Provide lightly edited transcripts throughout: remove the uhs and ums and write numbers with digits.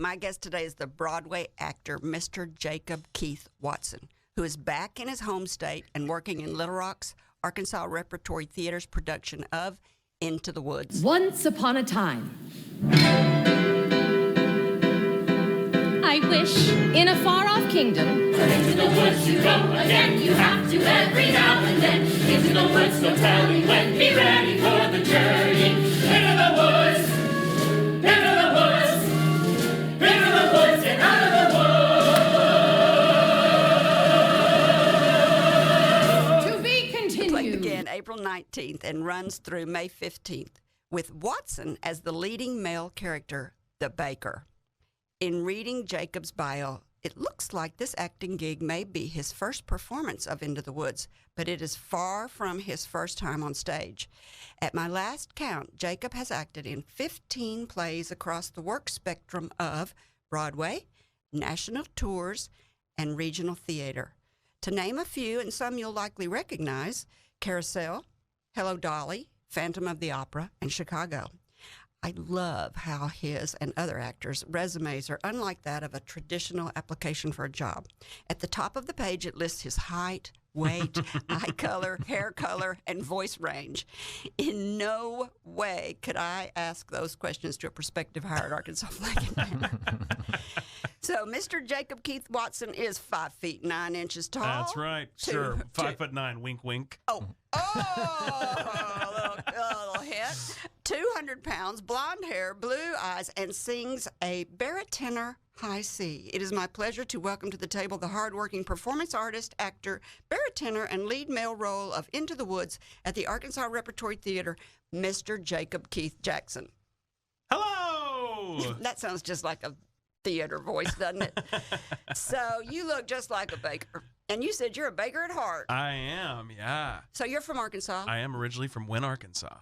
My guest today is the Broadway actor, Mr. Jacob Keith Watson, who is back in his home state and working in Little Rock's Arkansas Repertory Theaters production of Into the Woods. Once upon a time, I wish in a far-off kingdom. But into the woods you go again. You have to every now and then. Into the woods, no telling when. Be ready for the journey. Into the woods. Into the woods. Into the woods and out of the woods. To be continued. The play began April 19th and runs through May 15th, with Watson as the leading male character, the baker. In reading Jacob's bio, it looks like this acting gig may be his first performance of Into the Woods, but it is far from his first time on stage. At my last count, Jacob has acted in 15 plays across the work spectrum of Broadway, national tours, and regional theater. To name a few, and some you'll likely recognize, Carousel, Hello Dolly, Phantom of the Opera, and Chicago. I love how his and other actors' resumes are unlike that of a traditional application for a job. At the top of the page, it lists his height, weight, eye color, hair color, and voice range. In no way could I ask those questions to a prospective hire at Arkansas Flag and Banner. So, Mr. Jacob Keith Watson is 5 feet 9 inches tall. That's right. Sure. 5'9", wink, wink. Oh, a little hit. 200 pounds, blonde hair, blue eyes, and sings a baritone high C. It is my pleasure to welcome to the table the hardworking performance artist, actor, baritone, and lead male role of Into the Woods at the Arkansas Repertory Theater, Mr. Jacob Keith Jackson. Hello! That sounds just like a theater voice, doesn't it? So you look just like a baker. And you said you're a baker at heart. I am, yeah. So you're from Arkansas. I am originally from Wynn, Arkansas.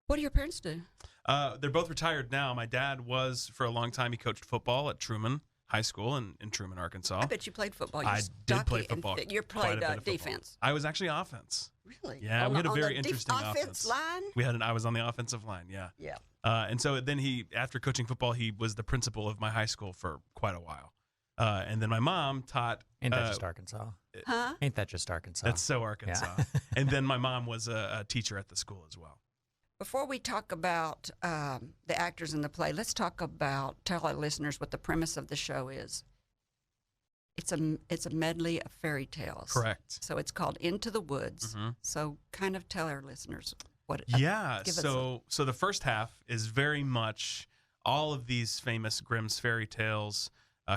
What do your parents do? They're both retired now. My dad was, for a long time, he coached football at Truman High School in Truman, Arkansas. I bet you played football. You're I did play stocky football. and you quite a played bit of football. defense. I was actually offense. Really? Yeah, we had a on very the interesting offense line? I was on the offensive line, yeah. Yeah. And so then after coaching football, he was the principal of my high school for quite a while. And then my mom taught. Ain't that just Arkansas? Huh? Ain't that just Arkansas? That's so Arkansas. Yeah. And then my mom was a teacher at the school as well. Before we talk about the actors in the play, let's tell our listeners what the premise of the show is. It's a medley of fairy tales. Correct. So it's called Into the Woods. Mm-hmm. So kind of tell our listeners what it Yeah. give us So the first half is very much all of these famous Grimm's fairy tales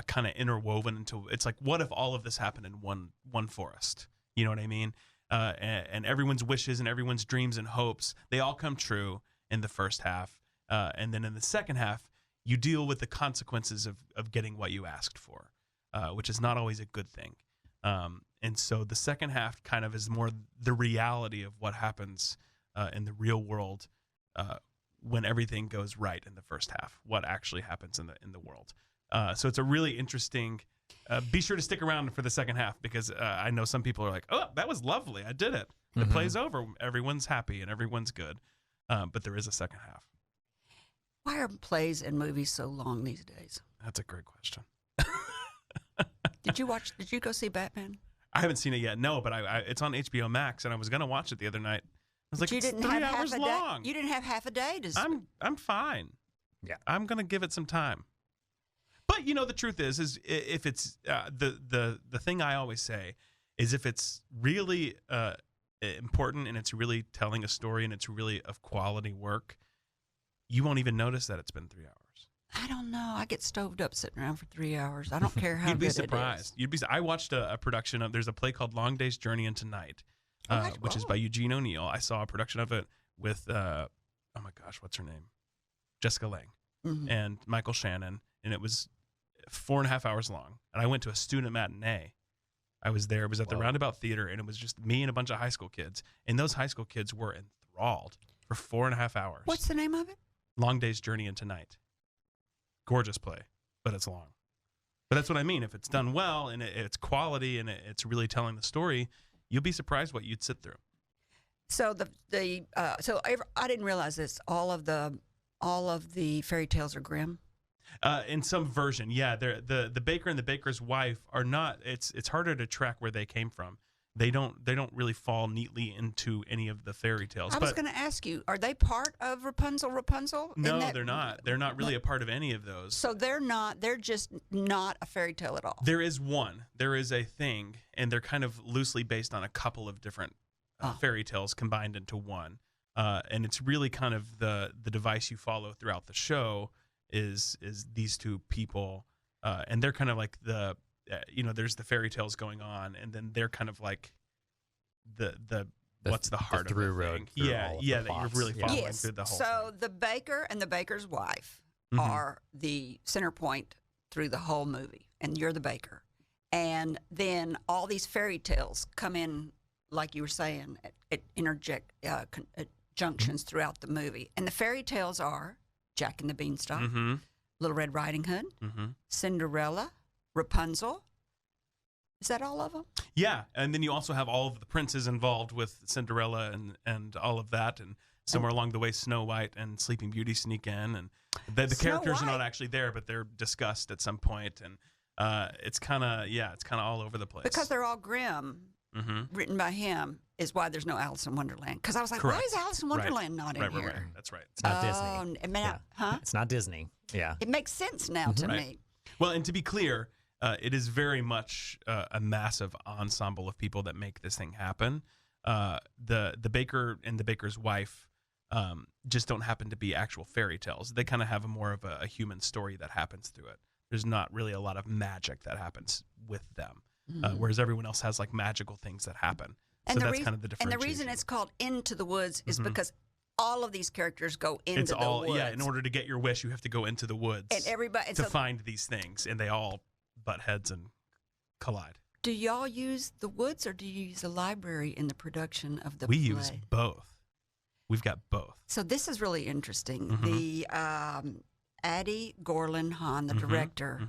kind of interwoven into. It's like, what if all of this happened in one forest? You know what I mean? And everyone's wishes and everyone's dreams and hopes, they all come true in the first half. And then in the second half, you deal with the consequences of getting what you asked for, which is not always a good thing. And so the second half kind of is more the reality of what happens in the real world when everything goes right in the first half, what actually happens in the world. So it's a really interesting. Be sure to stick around for the second half because I know some people are like, "Oh, that was lovely. I did it. The play's over. Everyone's happy and everyone's good." But there is a second half. Why are plays and movies so long these days? That's a great question. Did you go see Batman? I haven't seen it yet. No, but it's on HBO Max, and I was gonna watch it the other night. I was like, You it's didn't 3 have hours half a long. day. You didn't have half a day to. I'm fine. Yeah. I'm gonna give it some time. But the truth is if it's the thing I always say is if it's really important and it's really telling a story and it's really of quality work, you won't even notice that it's been 3 hours. I don't know. I get stoved up sitting around for 3 hours. I don't care how You'd be good surprised. I watched a production of. There's a play called Long Day's Journey into Night, which is by Eugene O'Neill. I saw a production of it with oh my gosh, what's her name? Jessica Lange and Michael Shannon, and it was 4.5 hours long. And I went to a student matinee. I was there. It was at the Roundabout Theater, and it was just me and a bunch of high school kids. And those high school kids were enthralled for 4.5 hours. What's the name of it? Long Day's Journey into Night. Gorgeous play, but it's long. But that's what I mean. If it's done well and it's quality and it's really telling the story, you'll be surprised what you'd sit through. So I didn't realize this. All of the fairy tales are Grimm. In some version, yeah. The baker and the baker's wife are not. It's harder to track where they came from. They don't really fall neatly into any of the fairy tales. I was going to ask you, are they part of Rapunzel? No, they're not. They're not really a part of any of those. So they're not. They're just not a fairy tale at all. There is one. There is a thing, and they're kind of loosely based on a couple of different fairy tales combined into one. And it's really kind of the device you follow throughout the show is these two people, and they're kind of like there's the fairy tales going on, and then they're kind of like the what's the heart of the thing. Yeah, that you're really following through the whole So thing. the baker and the baker's wife are the center point through the whole movie, and you're the baker. And then all these fairy tales come in, like you were saying, at junctions throughout the movie. And the fairy tales are Jack and the Beanstalk, Little Red Riding Hood, Cinderella, Rapunzel. Is that all of them? Yeah, and then you also have all of the princes involved with Cinderella and all of that, and somewhere along the way, Snow White and Sleeping Beauty sneak in, and the characters are not actually there, but they're discussed at some point, and it's kind of all over the place because they're all Grimm, written by him. Is why there's no Alice in Wonderland. Because I was like, why is Alice in Wonderland not in here? Right. That's right. It's not Disney. It's not Disney. Yeah. It makes sense now to me. Well, and to be clear, it is very much a massive ensemble of people that make this thing happen. The baker and the baker's wife just don't happen to be actual fairy tales. They kind of have more of a human story that happens through it. There's not really a lot of magic that happens with them, whereas everyone else has like magical things that happen. And so that's kind of the differentiation. And the reason it's called Into the Woods is because all of these characters go into the woods. Yeah, in order to get your wish, you have to go into the woods to find these things, and they all butt heads and collide. Do y'all use the woods, or do you use the library in the production of the play? We use both. We've got both. So this is really interesting. The Addie Gorlin Hahn, the director,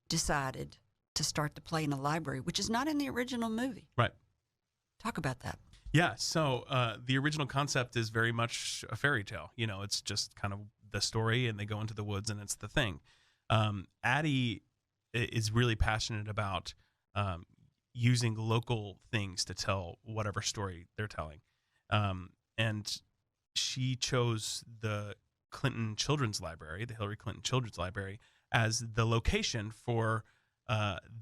decided to start the play in a library, which is not in the original movie. Right. Talk about that. Yeah, so the original concept is very much a fairy tale. You know, it's just kind of the story, and they go into the woods, and it's the thing. Addie is really passionate about using local things to tell whatever story they're telling. And she chose the Clinton Children's Library, the Hillary Clinton Children's Library, as the location for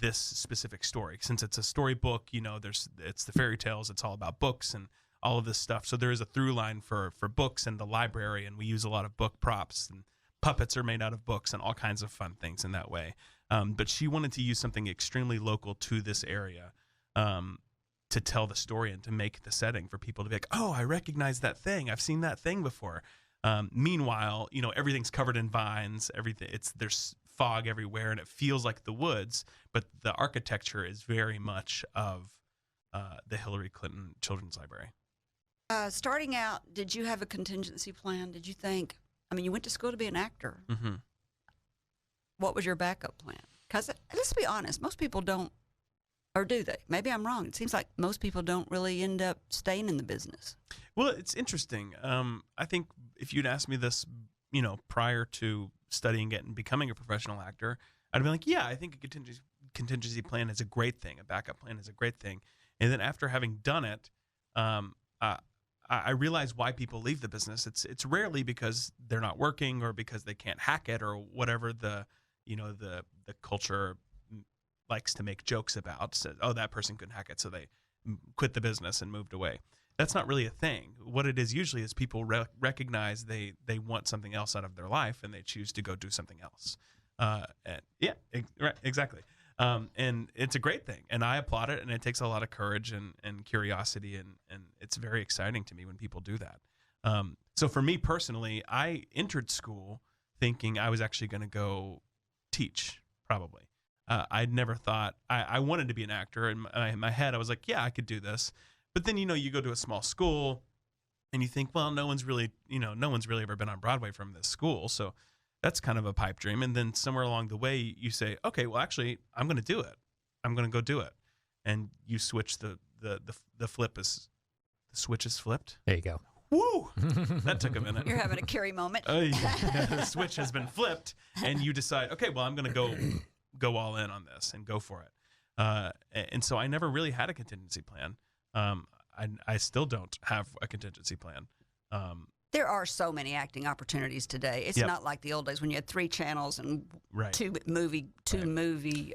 this specific story. Since it's a storybook, you know, it's the fairy tales, it's all about books and all of this stuff. So there is a through line for books and the library, and we use a lot of book props, and puppets are made out of books and all kinds of fun things in that way. But she wanted to use something extremely local to this area to tell the story and to make the setting for people to be like, oh, I recognize that thing. I've seen that thing before. Meanwhile, you know, everything's covered in vines. There's fog everywhere, and it feels like the woods, but the architecture is very much of the Hillary Clinton Children's Library. Starting out, did you have a contingency plan? Did you think, I mean, you went to school to be an actor. What was your backup plan? Because let's be honest, most people don't, or do they? Maybe I'm wrong. It seems like most people don't really end up staying in the business. Well, it's interesting. I think if you'd asked me this, you know, prior to studying it and becoming a professional actor, I'd be like, yeah, I think a contingency plan is a great thing. A backup plan is a great thing. And then after having done it, I realize why people leave the business. It's rarely because they're not working or because they can't hack it or whatever the culture likes to make jokes about. So, oh, that person couldn't hack it, so they quit the business and moved away. That's not really a thing. What it is usually is people recognize they want something else out of their life, and they choose to go do something else. Right, exactly. And it's a great thing, and I applaud it, and it takes a lot of courage and curiosity, and it's very exciting to me when people do that. So for me personally, I entered school thinking I was actually going to go teach, probably. I'd never thought, I wanted to be an actor. In my head, I was like, yeah, I could do this. But then, you know, you go to a small school and you think, well, no one's really ever been on Broadway from this school. So that's kind of a pipe dream. And then somewhere along the way, you say, okay, well, actually, I'm going to do it. I'm going to go do it. And you switch the flip is, the switch is flipped. There you go. Woo! That took a minute. You're having a Kerry moment. The switch has been flipped, and you decide, okay, well, I'm going to go all in on this and go for it. And so I never really had a contingency plan. I still don't have a contingency plan. There are so many acting opportunities today. It's not like the old days when you had 3 channels and two movie studios.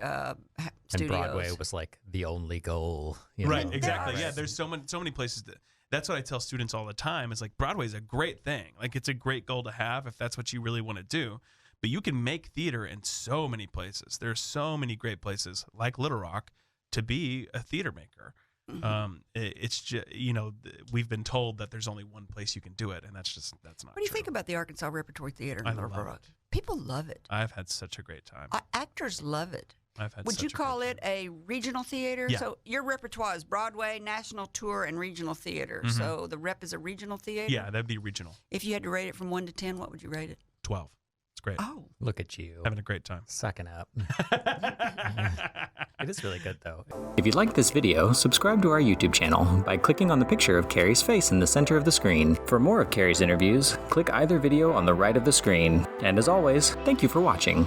And Broadway was like the only goal. Right, exactly. Yeah, there's so many places that's what I tell students all the time. Is like Broadway's a great thing. Like it's a great goal to have if that's what you really want to do. But you can make theater in so many places. There's so many great places like Little Rock to be a theater maker. It's just, we've been told that there's only one place you can do it, and that's not What do you think about the Arkansas Repertory Theater in I Little love Rock? it. People love it. I've had such a great time. Actors love it. Would such you a call great it a regional theater? Yeah. So your repertoire is Broadway, national tour, and regional theater. So the Rep is a regional theater? Yeah, that'd be regional. If you had to rate it from 1 to 10, what would you rate it? 12. It's great. Oh. Look at you. Having a great time. Sucking up. It is really good, though. If you liked this video, subscribe to our YouTube channel by clicking on the picture of Kerry's face in the center of the screen. For more of Kerry's interviews, click either video on the right of the screen. And as always, thank you for watching.